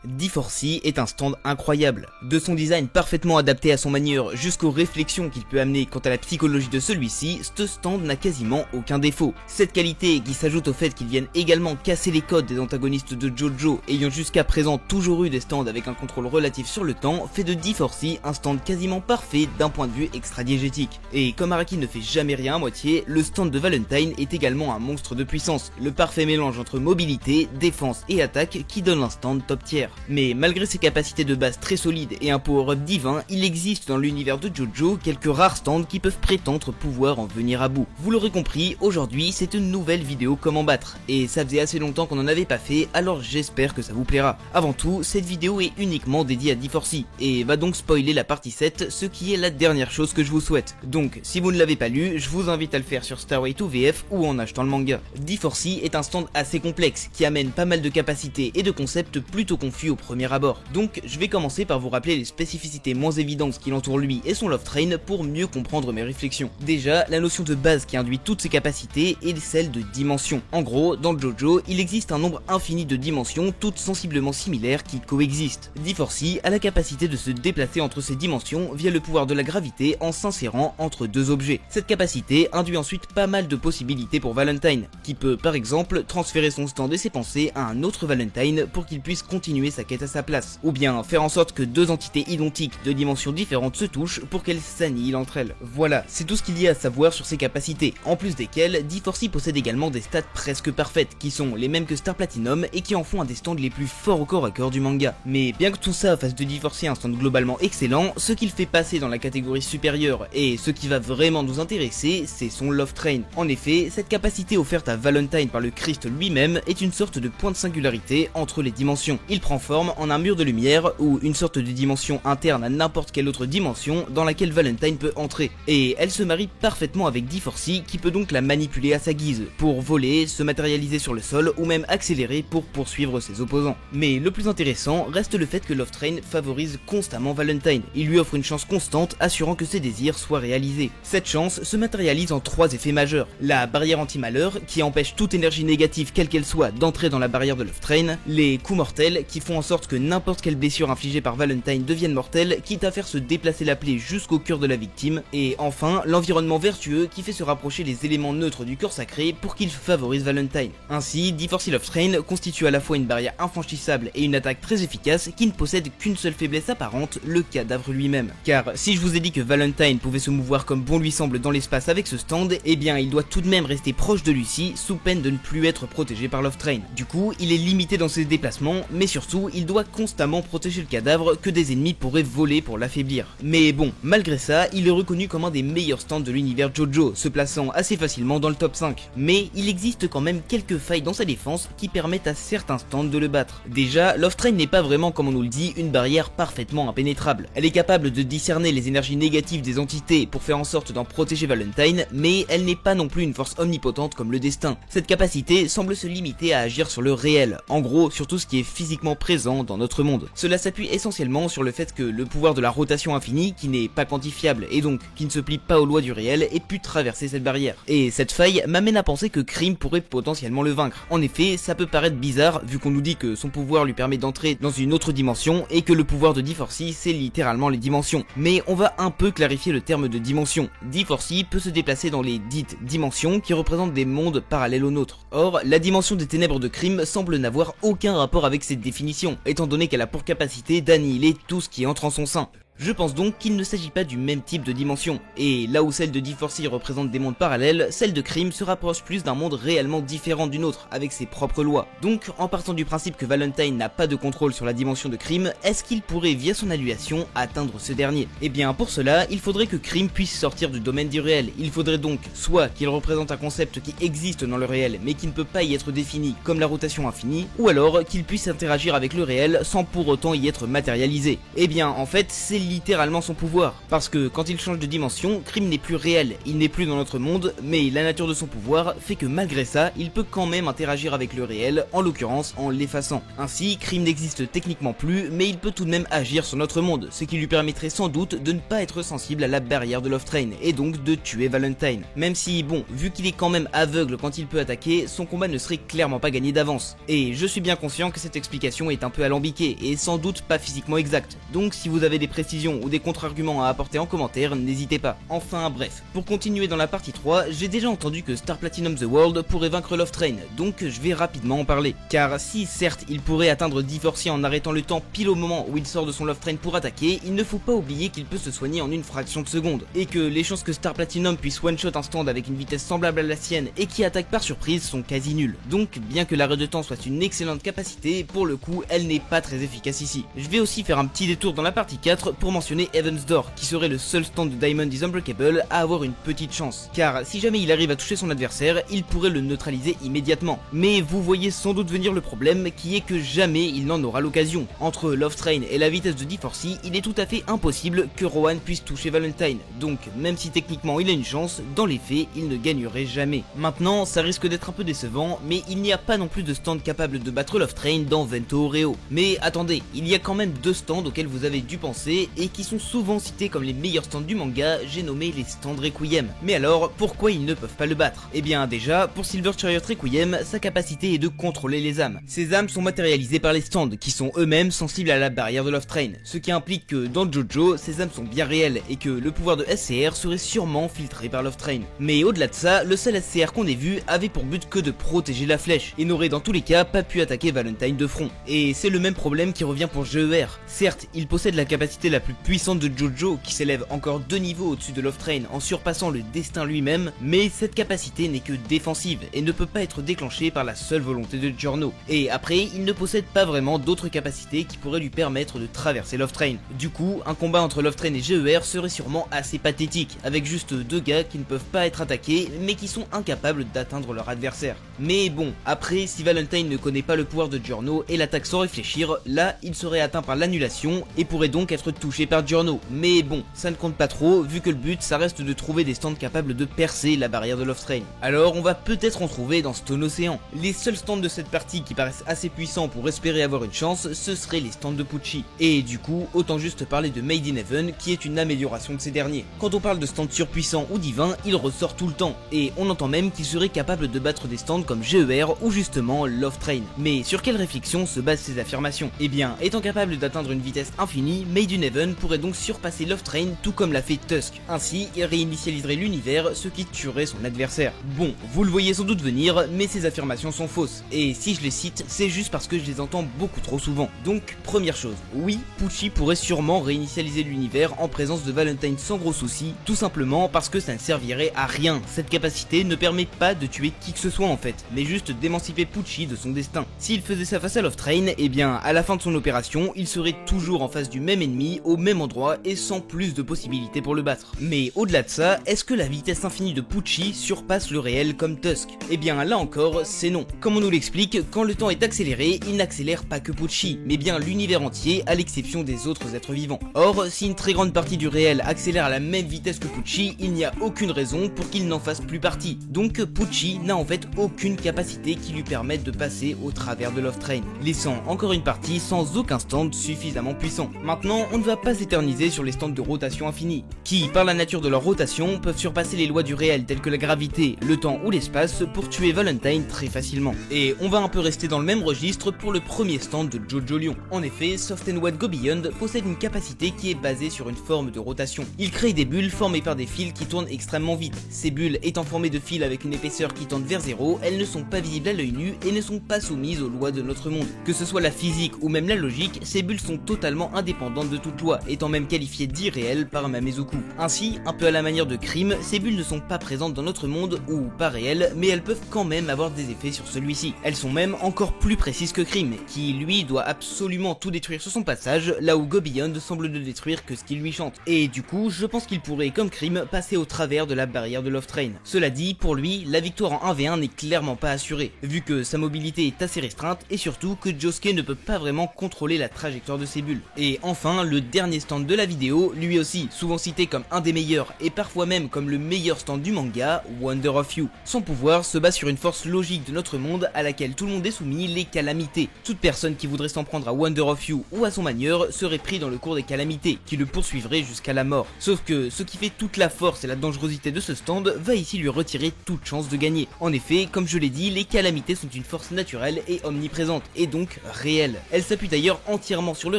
D4C est un stand incroyable, de son design parfaitement adapté à son manieur jusqu'aux réflexions qu'il peut amener quant à la psychologie de celui-ci, ce stand n'a quasiment aucun défaut. Cette qualité, qui s'ajoute au fait qu'ils viennent également casser les codes des antagonistes de JoJo ayant jusqu'à présent toujours eu des stands avec un contrôle relatif sur le temps, fait de D4C un stand quasiment parfait d'un point de vue extra-diégétique. Et comme Araki ne fait jamais rien à moitié, le stand de Valentine est également un monstre de puissance, le parfait mélange entre mobilité, défense et attaque qui donne un stand top tier. Mais malgré ses capacités de base très solides et un power-up divin, il existe dans l'univers de JoJo quelques rares stands qui peuvent prétendre pouvoir en venir à bout. Vous l'aurez compris, aujourd'hui c'est une nouvelle vidéo comment battre, et ça faisait assez longtemps qu'on n'en avait pas fait, alors j'espère que ça vous plaira. Avant tout, cette vidéo est uniquement dédiée à D4C, et va donc spoiler la partie 7, ce qui est la dernière chose que je vous souhaite. Donc, si vous ne l'avez pas lu, je vous invite à le faire sur Starway 2 VF ou en achetant le manga. D4C est un stand assez complexe, qui amène pas mal de capacités et de concepts plutôt confus au premier abord. Donc je vais commencer par vous rappeler les spécificités moins évidentes qui l'entourent lui et son Love Train pour mieux comprendre mes réflexions. Déjà, la notion de base qui induit toutes ces capacités est celle de dimension. En gros, dans JoJo, il existe un nombre infini de dimensions toutes sensiblement similaires qui coexistent. D4C a la capacité de se déplacer entre ces dimensions via le pouvoir de la gravité en s'insérant entre deux objets. Cette capacité induit ensuite pas mal de possibilités pour Valentine, qui peut par exemple transférer son stand et ses pensées à un autre Valentine pour qu'il puisse continuer sa quête à sa place, ou bien faire en sorte que deux entités identiques de dimensions différentes se touchent pour qu'elles s'annihilent entre elles. Voilà, c'est tout ce qu'il y a à savoir sur ses capacités, en plus desquelles D4C possède également des stats presque parfaites, qui sont les mêmes que Star Platinum et qui en font un des stands les plus forts au corps à corps du manga. Mais bien que tout ça fasse de D4C un stand globalement excellent, ce qu'il fait passer dans la catégorie supérieure et ce qui va vraiment nous intéresser, c'est son Love Train. En effet, cette capacité offerte à Valentine par le Christ lui-même est une sorte de point de singularité entre les dimensions. Il prend forme en un mur de lumière ou une sorte de dimension interne à n'importe quelle autre dimension dans laquelle Valentine peut entrer, et elle se marie parfaitement avec D4C qui peut donc la manipuler à sa guise, pour voler, se matérialiser sur le sol ou même accélérer pour poursuivre ses opposants. Mais le plus intéressant reste le fait que Love Train favorise constamment Valentine, il lui offre une chance constante assurant que ses désirs soient réalisés. Cette chance se matérialise en trois effets majeurs: la barrière anti-malheur qui empêche toute énergie négative quelle qu'elle soit d'entrer dans la barrière de Love Train, les coups mortels qui font en sorte que n'importe quelle blessure infligée par Valentine devienne mortelle, quitte à faire se déplacer la plaie jusqu'au cœur de la victime, et enfin l'environnement vertueux qui fait se rapprocher les éléments neutres du corps sacré pour qu'il favorise Valentine. Ainsi, D4C Love Train constitue à la fois une barrière infranchissable et une attaque très efficace qui ne possède qu'une seule faiblesse apparente, le cadavre lui-même. Car si je vous ai dit que Valentine pouvait se mouvoir comme bon lui semble dans l'espace avec ce stand, eh bien il doit tout de même rester proche de Lucy sous peine de ne plus être protégé par Love Train. Du coup, il est limité dans ses déplacements, mais surtout il doit constamment protéger le cadavre que des ennemis pourraient voler pour l'affaiblir. Mais bon, malgré ça, il est reconnu comme un des meilleurs stands de l'univers JoJo, se plaçant assez facilement dans le top 5. Mais il existe quand même quelques failles dans sa défense qui permettent à certains stands de le battre. Déjà, Love Train n'est pas vraiment, comme on nous le dit, une barrière parfaitement impénétrable. Elle est capable de discerner les énergies négatives des entités pour faire en sorte d'en protéger Valentine, mais elle n'est pas non plus une force omnipotente comme le destin. Cette capacité semble se limiter à agir sur le réel, en gros sur tout ce qui est physiquement présent dans notre monde. Cela s'appuie essentiellement sur le fait que le pouvoir de la rotation infinie, qui n'est pas quantifiable et donc qui ne se plie pas aux lois du réel, ait pu traverser cette barrière. Et cette faille m'amène à penser que Cream pourrait potentiellement le vaincre. En effet, ça peut paraître bizarre vu qu'on nous dit que son pouvoir lui permet d'entrer dans une autre dimension et que le pouvoir de D4C c'est littéralement les dimensions. Mais on va un peu clarifier le terme de dimension. D4C peut se déplacer dans les dites dimensions qui représentent des mondes parallèles aux nôtres. Or, la dimension des ténèbres de Cream semble n'avoir aucun rapport avec cette définition, étant donné qu'elle a pour capacité d'annihiler tout ce qui entre en son sein. Je pense donc qu'il ne s'agit pas du même type de dimension, et là où celle de D4C représente des mondes parallèles, celle de Cream se rapproche plus d'un monde réellement différent du nôtre, avec ses propres lois. Donc, en partant du principe que Valentine n'a pas de contrôle sur la dimension de Cream, est-ce qu'il pourrait, via son annulation, atteindre ce dernier? Eh bien, pour cela, il faudrait que Cream puisse sortir du domaine du réel. Il faudrait donc soit qu'il représente un concept qui existe dans le réel, mais qui ne peut pas y être défini, comme la rotation infinie, ou alors qu'il puisse interagir avec le réel sans pour autant y être matérialisé. Eh bien, en fait, c'est littéralement son pouvoir. Parce que quand il change de dimension, Crime n'est plus réel, il n'est plus dans notre monde, mais la nature de son pouvoir fait que malgré ça, il peut quand même interagir avec le réel, en l'occurrence en l'effaçant. Ainsi, Crime n'existe techniquement plus, mais il peut tout de même agir sur notre monde, ce qui lui permettrait sans doute de ne pas être sensible à la barrière de Love Train, et donc de tuer Valentine. Même si, bon, vu qu'il est quand même aveugle quand il peut attaquer, son combat ne serait clairement pas gagné d'avance. Et je suis bien conscient que cette explication est un peu alambiquée, et sans doute pas physiquement exacte. Donc si vous avez des précisions ou des contre-arguments à apporter en commentaire, n'hésitez pas. Enfin bref, pour continuer dans la partie 3, j'ai déjà entendu que Star Platinum The World pourrait vaincre Love Train, donc je vais rapidement en parler. Car si certes il pourrait atteindre Divorcee en arrêtant le temps pile au moment où il sort de son Love Train pour attaquer, il ne faut pas oublier qu'il peut se soigner en une fraction de seconde, et que les chances que Star Platinum puisse one-shot un stand avec une vitesse semblable à la sienne et qui attaque par surprise sont quasi nulles. Donc bien que l'arrêt de temps soit une excellente capacité, pour le coup elle n'est pas très efficace ici. Je vais aussi faire un petit détour dans la partie 4 pour mentionner Heaven's Door, qui serait le seul stand de Diamond is Unbreakable à avoir une petite chance, car si jamais il arrive à toucher son adversaire, il pourrait le neutraliser immédiatement. Mais vous voyez sans doute venir le problème qui est que jamais il n'en aura l'occasion. Entre Love Train et la vitesse de Divorcee, il est tout à fait impossible que Rohan puisse toucher Valentine, donc même si techniquement il a une chance, dans les faits il ne gagnerait jamais. Maintenant ça risque d'être un peu décevant, mais il n'y a pas non plus de stand capable de battre Love Train dans Vento Oreo. Mais attendez, il y a quand même deux stands auxquels vous avez dû penser et qui sont souvent cités comme les meilleurs stands du manga, j'ai nommé les stands Requiem. Mais alors, pourquoi ils ne peuvent pas le battre? Eh bien déjà, pour Silver Chariot Requiem, sa capacité est de contrôler les âmes. Ces âmes sont matérialisées par les stands, qui sont eux-mêmes sensibles à la barrière de Love Train, ce qui implique que dans Jojo, ces âmes sont bien réelles et que le pouvoir de SCR serait sûrement filtré par Love Train. Mais au-delà de ça, le seul SCR qu'on ait vu avait pour but que de protéger la flèche, et n'aurait dans tous les cas pas pu attaquer Valentine de front. Et c'est le même problème qui revient pour GER. Certes, il possède la capacité la plus puissante de Jojo, qui s'élève encore 2 niveaux au-dessus de Love Train en surpassant le destin lui-même, mais cette capacité n'est que défensive et ne peut pas être déclenchée par la seule volonté de Giorno. Et après, il ne possède pas vraiment d'autres capacités qui pourraient lui permettre de traverser Love Train. Du coup, un combat entre Love Train et GER serait sûrement assez pathétique, avec juste deux gars qui ne peuvent pas être attaqués, mais qui sont incapables d'atteindre leur adversaire. Mais bon, après, si Valentine ne connaît pas le pouvoir de Giorno et l'attaque sans réfléchir, là, il serait atteint par l'annulation et pourrait donc être touché par Giorno. Mais bon, ça ne compte pas trop, vu que le but, ça reste de trouver des stands capables de percer la barrière de Love Train. Alors, on va peut-être en trouver dans Stone Ocean. Les seuls stands de cette partie qui paraissent assez puissants pour espérer avoir une chance, ce seraient les stands de Pucci. Et du coup, autant juste parler de Made in Heaven, qui est une amélioration de ces derniers. Quand on parle de stands surpuissants ou divins, il ressort tout le temps, et on entend même qu'il serait capable de battre des stands comme GER ou justement Love Train. Mais sur quelle réflexion se basent ces affirmations? Eh bien, étant capable d'atteindre une vitesse infinie, Made in Heaven pourrait donc surpasser Love Train tout comme l'a fait Tusk. Ainsi, il réinitialiserait l'univers, ce qui tuerait son adversaire. Bon, vous le voyez sans doute venir, mais ces affirmations sont fausses, et si je les cite, c'est juste parce que je les entends beaucoup trop souvent. Donc, première chose, oui, Pucci pourrait sûrement réinitialiser l'univers en présence de Valentine sans gros soucis, tout simplement parce que ça ne servirait à rien. Cette capacité ne permet pas de tuer qui que ce soit en fait, mais juste d'émanciper Pucci de son destin. S'il faisait ça face à Love Train, eh bien, à la fin de son opération, il serait toujours en face du même ennemi, au même endroit et sans plus de possibilités pour le battre. Mais au-delà de ça, est-ce que la vitesse infinie de Pucci surpasse le réel comme Tusk? Eh bien, là encore, c'est non. Comme on nous l'explique, quand le temps est accéléré, il n'accélère pas que Pucci, mais bien l'univers entier, à l'exception des autres êtres vivants. Or, si une très grande partie du réel accélère à la même vitesse que Pucci, il n'y a aucune raison pour qu'il n'en fasse plus partie. Donc Pucci n'a en fait aucune capacité qui lui permette de passer au travers de Love Train, laissant encore une partie sans aucun stand suffisamment puissant. Maintenant, on ne va pas s'éterniser sur les stands de rotation infinie, qui, par la nature de leur rotation, peuvent surpasser les lois du réel telles que la gravité, le temps ou l'espace pour tuer Valentine très facilement. Et on va un peu rester dans le même registre pour le premier stand de Jojo Lion. En effet, Soft and What Go Beyond possède une capacité qui est basée sur une forme de rotation. Il crée des bulles formées par des fils qui tournent extrêmement vite. Ces bulles étant formées de fils avec une épaisseur qui tend vers 0, elles ne sont pas visibles à l'œil nu et ne sont pas soumises aux lois de notre monde. Que ce soit la physique ou même la logique, ces bulles sont totalement indépendantes de toute loi, étant même qualifiées d'irréelles par Mamezuku. Ainsi, un peu à la manière de Crime, ces bulles ne sont pas présentes dans notre monde ou pas réelles, mais elles peuvent quand même avoir des effets sur celui-ci. Elles sont même encore plus précises que Crime, qui lui doit absolument tout détruire sur son passage, là où Go Beyond semble ne détruire que ce qu'il lui chante. Et du coup, je pense qu'il pourrait, comme Crime, passer au travers de la barrière de Love Train. Cela dit, pour lui, la victoire en 1v1 n'est clairement pas assurée, vu que sa mobilité est assez restreinte et surtout que Josuke ne peut pas vraiment contrôler la trajectoire de ses bulles. Et enfin, le dernier dernier stand de la vidéo, lui aussi souvent cité comme un des meilleurs et parfois même comme le meilleur stand du manga, Wonder of You. Son pouvoir se base sur une force logique de notre monde à laquelle tout le monde est soumis, les calamités. Toute personne qui voudrait s'en prendre à Wonder of You ou à son manieur serait pris dans le cours des calamités, qui le poursuivraient jusqu'à la mort. Sauf que ce qui fait toute la force et la dangerosité de ce stand va ici lui retirer toute chance de gagner. En effet, comme je l'ai dit, les calamités sont une force naturelle et omniprésente, et donc réelle. Elle s'appuie d'ailleurs entièrement sur le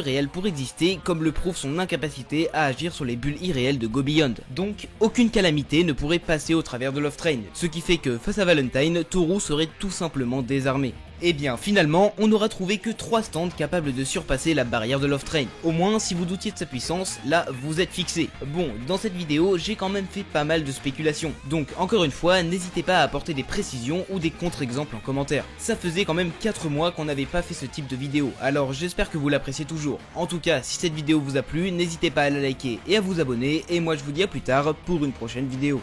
réel pour exister, comme le prouve son incapacité à agir sur les bulles irréelles de Go Beyond. Donc, aucune calamité ne pourrait passer au travers de Love Train, ce qui fait que face à Valentine, Toru serait tout simplement désarmé. Et bien finalement, on n'aura trouvé que 3 stands capables de surpasser la barrière de Love Train. Au moins, si vous doutiez de sa puissance, là vous êtes fixé. Bon, dans cette vidéo, j'ai quand même fait pas mal de spéculations. Donc encore une fois, n'hésitez pas à apporter des précisions ou des contre-exemples en commentaire. Ça faisait quand même 4 mois qu'on n'avait pas fait ce type de vidéo, alors j'espère que vous l'appréciez toujours. En tout cas, si cette vidéo vous a plu, n'hésitez pas à la liker et à vous abonner, et moi je vous dis à plus tard pour une prochaine vidéo.